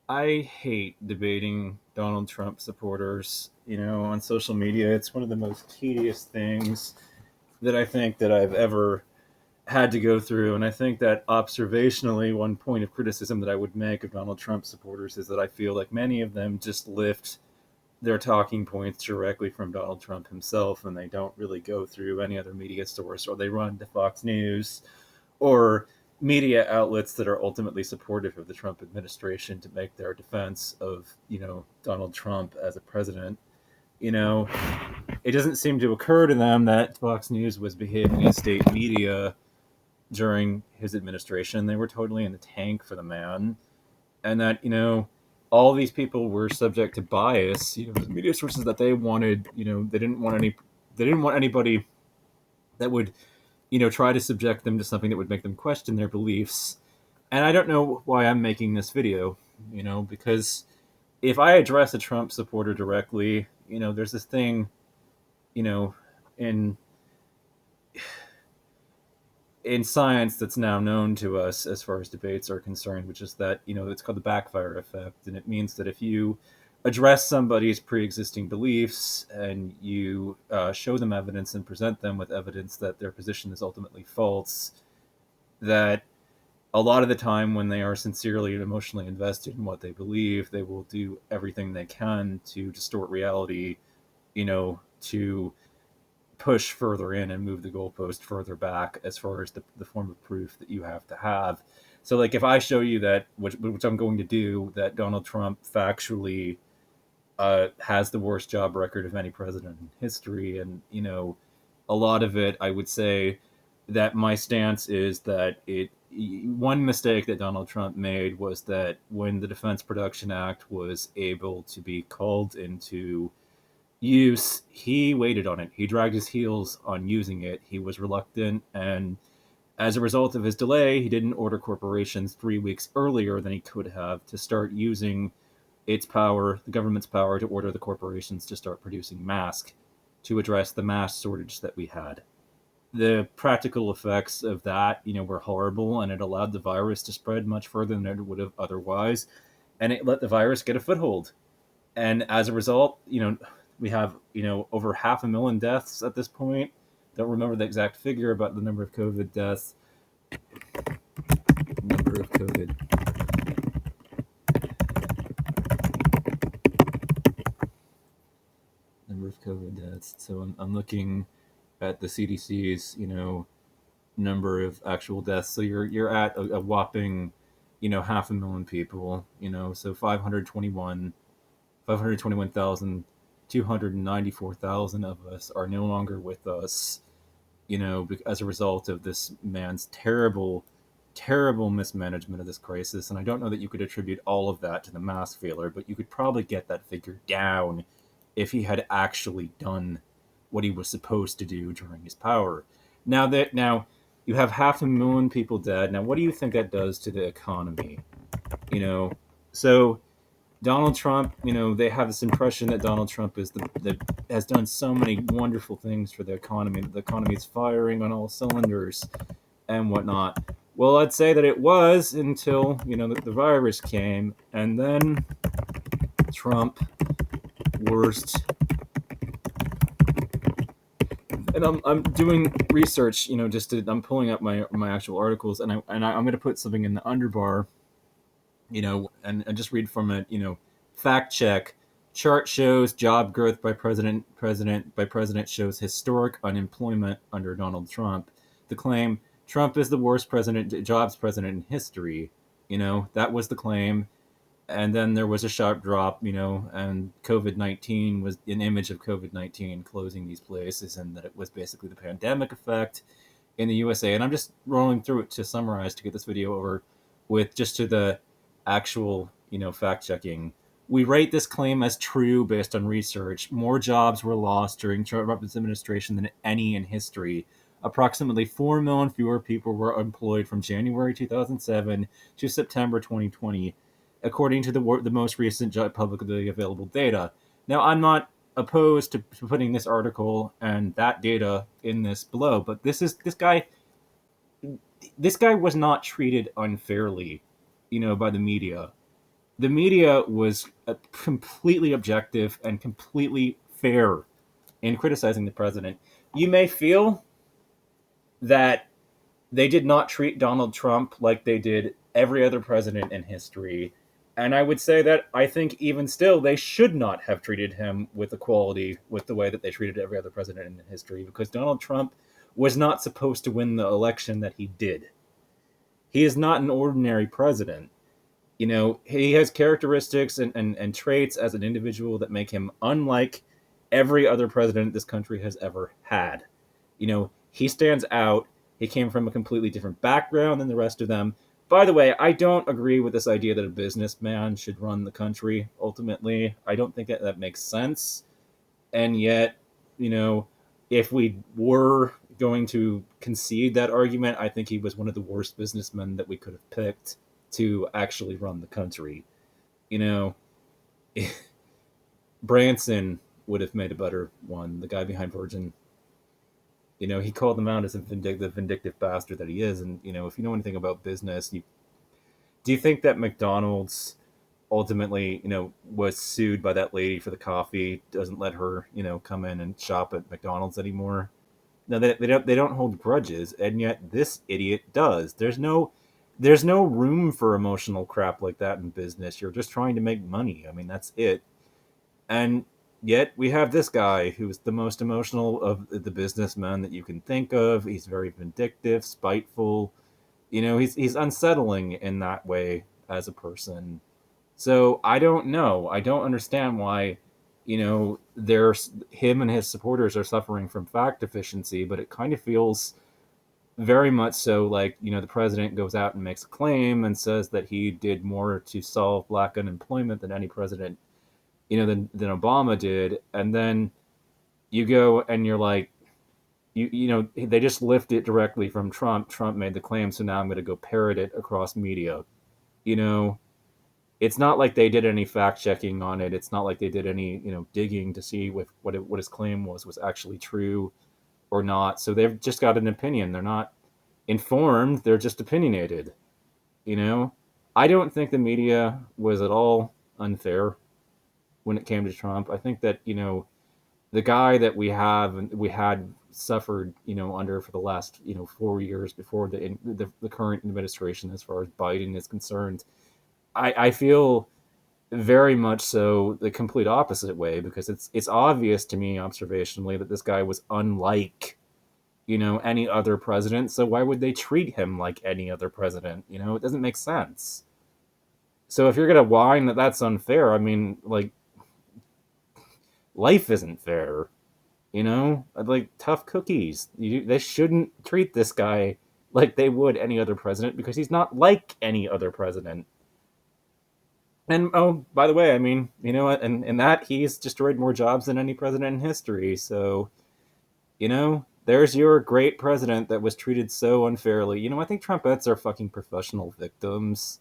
I hate debating Donald Trump supporters, on social media. It's one of the most tedious things that I think that I've ever had to go through. And I think that observationally, one point of criticism that I would make of Donald Trump supporters is that I feel like many of them just lift their talking points directly from Donald Trump himself, and they don't really go through any other media source, or they run to Fox News or media outlets that are ultimately supportive of the Trump administration to make their defense of, Donald Trump as a president. You know, it doesn't seem to occur to them that Fox News was behaving as state media during his administration. They were totally in the tank for the man, and that all these people were subject to bias. Media sources that they wanted. They didn't want anybody that would try to subject them to something that would make them question their beliefs. And I don't know why I'm making this video, because if I address a Trump supporter directly, there's this thing, you know, in in science that's now known to us as far as debates are concerned, which is that it's called the backfire effect, and it means that if you address somebody's pre-existing beliefs and you show them evidence and present them with evidence that their position is ultimately false, that a lot of the time when they are sincerely and emotionally invested in what they believe, they will do everything they can to distort reality, to push further in and move the goalpost further back as far as the form of proof that you have to have. So, like, if I show you that, which I'm going to do, that Donald Trump factually has the worst job record of any president in history, and a lot of it, I would say that my stance is that one mistake that Donald Trump made was that when the Defense Production Act was able to be called into use, he waited on it. He dragged his heels on using it. He was reluctant, and as a result of his delay, he didn't order corporations 3 weeks earlier than he could have to start using its power, the government's power, to order the corporations to start producing masks to address the mask shortage that we had. The practical effects of that, were horrible, and it allowed the virus to spread much further than it would have otherwise, and it let the virus get a foothold. And as a result, we have over 500,000 deaths at this point. Don't remember the exact figure about the number of COVID deaths. Number of COVID number of COVID deaths. So I'm looking at the CDC's number of actual deaths. So you're at a whopping 500,000 people. So 521,294,000 of us are no longer with us, as a result of this man's terrible, terrible mismanagement of this crisis. And I don't know that you could attribute all of that to the mask failure, but you could probably get that figure down if he had actually done what he was supposed to do during his power. Now you have 500,000 people dead. Now, what do you think that does to the economy? You know, so Donald Trump, they have this impression that Donald Trump is that has done so many wonderful things for the economy. The economy is firing on all cylinders and whatnot. Well, I'd say that it was until the virus came, and then Trump worst. And I'm doing research, I'm pulling up my actual articles, and I'm going to put something in the underbar, and just read from it, fact check. Chart shows job growth by president shows historic unemployment under Donald Trump. The claim: Trump is the worst jobs president in history. That was the claim. And then there was a sharp drop, and COVID-19 was an image of COVID-19 closing these places, and that it was basically the pandemic effect in the USA. And I'm just rolling through it to summarize to get this video over with, just to the actual, fact checking. We rate this claim as true based on research. More jobs were lost during Trump's administration than any in history. Approximately 4 million fewer people were employed from January 2007 to September 2020, according to the most recent publicly available data. Now, I'm not opposed to putting this article and that data in this below, but this guy was not treated unfairly, by the media. The media was completely objective and completely fair in criticizing the president. You may feel that they did not treat Donald Trump like they did every other president in history. And I would say that I think even still, they should not have treated him with equality with the way that they treated every other president in history, because Donald Trump was not supposed to win the election that he did. He is not an ordinary president. He has characteristics and traits as an individual that make him unlike every other president this country has ever had. He stands out. He came from a completely different background than the rest of them. By the way, I don't agree with this idea that a businessman should run the country ultimately. I don't think that makes sense. And yet, you know, if we were going to concede that argument, I think he was one of the worst businessmen that we could have picked to actually run the country. You know, Branson would have made a better one, the guy behind Virgin. He called them out as the vindictive bastard that he is. And, if you know anything about business, do you think that McDonald's ultimately, was sued by that lady for the coffee, doesn't let her, come in and shop at McDonald's anymore? No, they don't hold grudges, and yet this idiot does. There's no room for emotional crap like that in business. You're just trying to make money. I mean, that's it. And yet we have this guy who's the most emotional of the businessmen that you can think of. He's very vindictive, spiteful. He's unsettling in that way as a person. So I don't know. I don't understand why, there's him and his supporters are suffering from fact deficiency, but it kind of feels very much so like, the president goes out and makes a claim and says that he did more to solve black unemployment than any president, than Obama did. And then you go and you're like, they just lift it directly from Trump. Trump made the claim, so now I'm going to go parrot it across media. You know, it's not like they did any fact checking on it. It's not like they did any digging to see if what his claim was actually true or not. So they've just got an opinion. They're not informed. They're just opinionated. You know, I don't think the media was at all unfair when it came to Trump. I think that the guy that we had suffered under for the last 4 years before the current administration, as far as Biden is concerned, I feel very much so the complete opposite way, because it's obvious to me observationally that this guy was unlike any other president. So why would they treat him like any other president? It doesn't make sense. So if you're gonna whine that that's unfair, I mean, like, life isn't fair. Like, tough cookies. They shouldn't treat this guy like they would any other president, because he's not like any other president. And oh, by the way, I mean, you know what? And that he's destroyed more jobs than any president in history. So, there's your great president that was treated so unfairly. I think Trumpets are fucking professional victims.